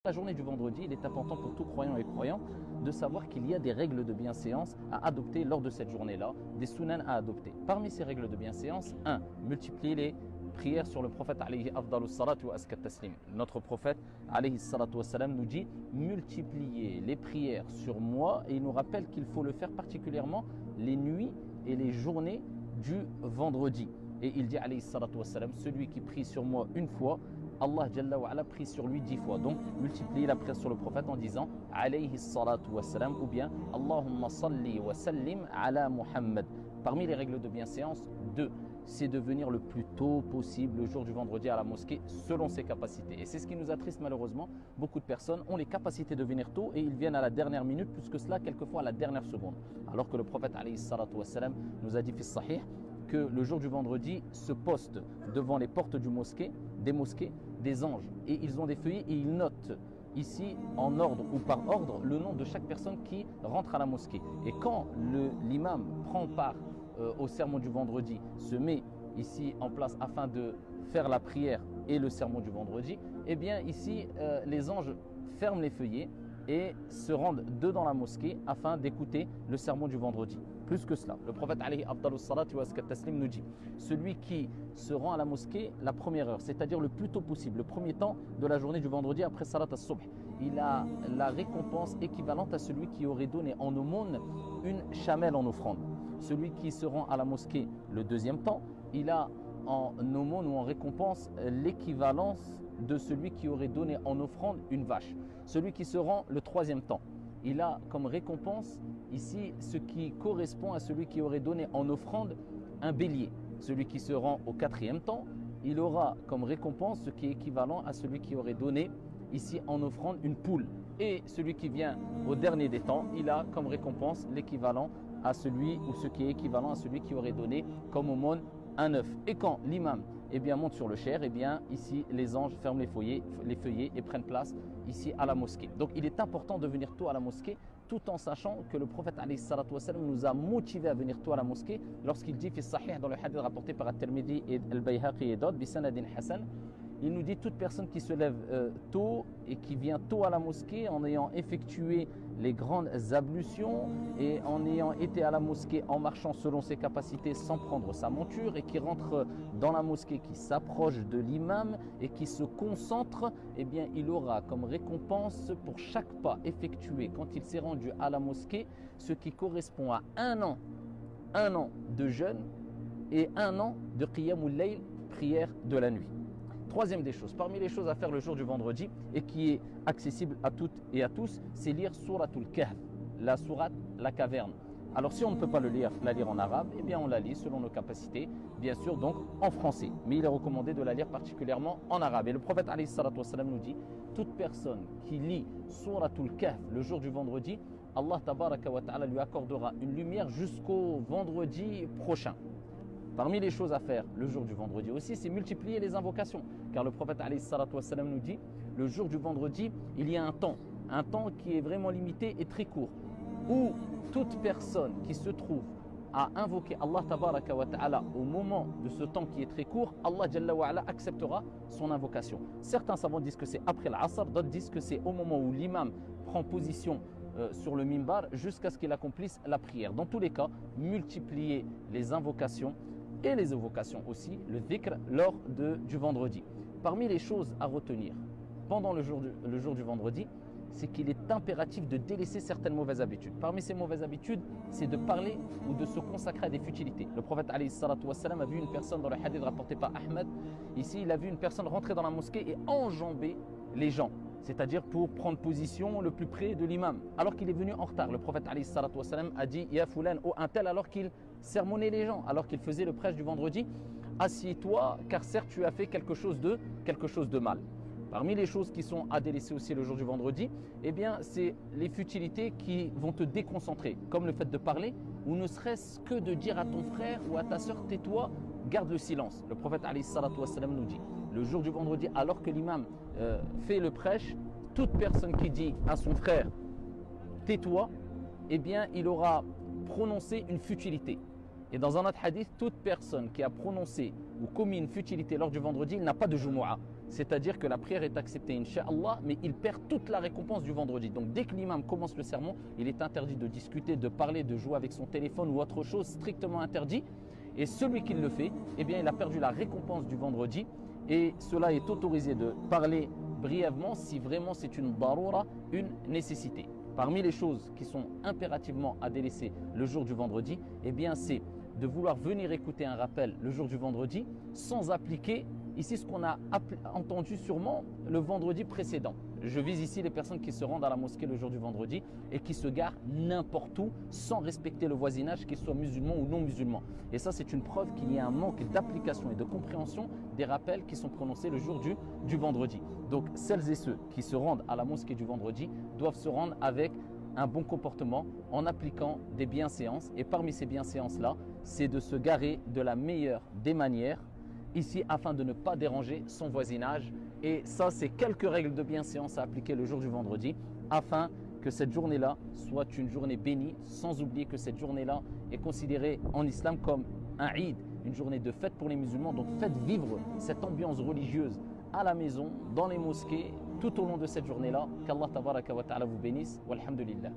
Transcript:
La journée du vendredi, il est important pour tout croyant et croyant de savoir qu'il y a des règles de bienséance à adopter lors de cette journée-là, des sunan à adopter. Parmi ces règles de bienséance, 1. Multiplier les prières sur le prophète alayhi afdalus salatu wa askat taslim. Notre prophète alayhi salatu wa salam nous dit multiplier les prières sur moi et il nous rappelle qu'il faut le faire particulièrement les nuits et les journées du vendredi. Et il dit alayhi salatu wa salam, celui qui prie sur moi une fois, Allah Jalla wa ala prie sur lui 10 fois. Donc, multipliez la prière sur le prophète en disant alayhi salatu wa salam ou bien Allahumma salli wa sallim ala Muhammad. Parmi les règles de bienséance, 2, c'est de venir le plus tôt possible le jour du vendredi à la mosquée selon ses capacités. Et c'est ce qui nous attriste malheureusement. Beaucoup de personnes ont les capacités de venir tôt et ils viennent à la dernière minute, plus que cela, quelquefois à la dernière seconde. Alors que le prophète alayhi salatu wa salam nous a dit fi sahih que le jour du vendredi se postent devant les portes des mosquées, des anges. Et ils ont des feuillets et ils notent ici en ordre ou par ordre le nom de chaque personne qui rentre à la mosquée. Et quand l'imam prend part au sermon du vendredi, se met ici en place afin de faire la prière et le sermon du vendredi, eh bien ici les anges ferment les feuillets et se rendent deux dans la mosquée afin d'écouter le sermon du vendredi. Plus que cela, le prophète alayhi afdalus salatu wa askat taslim nous dit celui qui se rend à la mosquée la première heure, c'est-à-dire le plus tôt possible, le premier temps de la journée du vendredi après salat as-subh, il a la récompense équivalente à celui qui aurait donné en aumône une chamelle en offrande. Celui qui se rend à la mosquée le deuxième temps, il a en aumône ou en récompense l'équivalence de celui qui aurait donné en offrande une vache. Celui qui se rend le troisième temps, il a comme récompense ici ce qui correspond à celui qui aurait donné en offrande un bélier. Celui qui se rend au quatrième temps, il aura comme récompense ce qui est équivalent à celui qui aurait donné ici en offrande une poule. Et celui qui vient au dernier des temps, il a comme récompense l'équivalent à celui ou ce qui est équivalent à celui qui aurait donné comme aumône un œuf. Et quand l'imam monte sur le chair, ici les anges ferment les feuillets et prennent place ici à la mosquée. Donc il est important de venir tôt à la mosquée tout en sachant que le prophète alayhi salatu wa salam nous a motivés à venir tôt à la mosquée lorsqu'il dit fi sahih dans le hadith rapporté par At-Tirmidhi et Al-Bayhaqi et d'autres bi sanadin hasan. Il nous dit toute personne qui se lève tôt et qui vient tôt à la mosquée en ayant effectué les grandes ablutions et en ayant été à la mosquée en marchant selon ses capacités sans prendre sa monture et qui rentre dans la mosquée, qui s'approche de l'imam et qui se concentre, il aura comme récompense pour chaque pas effectué quand il s'est rendu à la mosquée ce qui correspond à un an de jeûne et un an de qiyamul layl, prière de la nuit. Troisième des choses, parmi les choses à faire le jour du vendredi et qui est accessible à toutes et à tous, c'est lire Suratul Kahf, la sourate, la caverne. Alors si on ne peut pas la lire en arabe, on la lit selon nos capacités, bien sûr donc en français. Mais il est recommandé de la lire particulièrement en arabe. Et le prophète alayhi salatu wa salam nous dit, toute personne qui lit Suratul Kahf le jour du vendredi, Allah tabaraka wa ta'ala lui accordera une lumière jusqu'au vendredi prochain. Parmi les choses à faire le jour du vendredi aussi, c'est multiplier les invocations. Car le prophète alayhi salatu wa salam nous dit, le jour du vendredi, il y a un temps qui est vraiment limité et très court, où toute personne qui se trouve à invoquer Allah tabaraka wa ta'ala au moment de ce temps qui est très court, Allah Jalla wa ala acceptera son invocation. Certains savants disent que c'est après l'Asr, d'autres disent que c'est au moment où l'imam prend position sur le mimbar jusqu'à ce qu'il accomplisse la prière. Dans tous les cas, multiplier les invocations et les évocations aussi, le dhikr lors du vendredi. Parmi les choses à retenir pendant le jour du vendredi, c'est qu'il est impératif de délaisser certaines mauvaises habitudes. Parmi ces mauvaises habitudes, c'est de parler ou de se consacrer à des futilités. Le prophète alayhi salatu wa salam a vu une personne dans le hadith rapporté par Ahmed. Ici, il a vu une personne rentrer dans la mosquée et enjamber les gens, c'est-à-dire pour prendre position le plus près de l'imam, alors qu'il est venu en retard. Le prophète alayhi salatu wa salam a dit « Ya fulan » ou un tel alors qu'il sermonnait les gens, alors qu'il faisait le prêche du vendredi, assieds-toi car certes tu as fait quelque chose de mal. Parmi les choses qui sont à délaisser aussi le jour du vendredi, c'est les futilités qui vont te déconcentrer, comme le fait de parler ou ne serait-ce que de dire à ton frère ou à ta soeur tais-toi, garde le silence. Le prophète alayhi salatu wa salam nous dit, le jour du vendredi alors que l'imam fait le prêche, toute personne qui dit à son frère tais-toi, il aura prononcé une futilité. Et dans un autre hadith, toute personne qui a prononcé ou commis une futilité lors du vendredi, il n'a pas de Jumu'ah. c'est-à-dire que la prière est acceptée, Inch'Allah, mais il perd toute la récompense du vendredi. Donc dès que l'imam commence le sermon, il est interdit de discuter, de parler, de jouer avec son téléphone ou autre chose, strictement interdit. Et celui qui le fait, eh bien, il a perdu la récompense du vendredi. Et cela est autorisé de parler brièvement si vraiment c'est une daroura, une nécessité. Parmi les choses qui sont impérativement à délaisser le jour du vendredi, eh bien, c'est de vouloir venir écouter un rappel le jour du vendredi sans appliquer ici ce qu'on a entendu sûrement le vendredi précédent. Je vise ici les personnes qui se rendent à la mosquée le jour du vendredi et qui se garent n'importe où sans respecter le voisinage, qu'ils soient musulmans ou non musulmans. Et ça, c'est une preuve qu'il y a un manque d'application et de compréhension des rappels qui sont prononcés le jour du vendredi. Donc, celles et ceux qui se rendent à la mosquée du vendredi doivent se rendre avec un bon comportement en appliquant des bienséances. Et parmi ces bienséances-là, c'est de se garer de la meilleure des manières ici afin de ne pas déranger son voisinage. Et ça, c'est quelques règles de bienséance à appliquer le jour du vendredi afin que cette journée-là soit une journée bénie, sans oublier que cette journée-là est considérée en islam comme un Eid, une journée de fête pour les musulmans. Donc faites vivre cette ambiance religieuse à la maison, dans les mosquées, tout au long de cette journée-là. Qu'Allah tabaraka wa ta'ala vous bénisse. Walhamdulillah.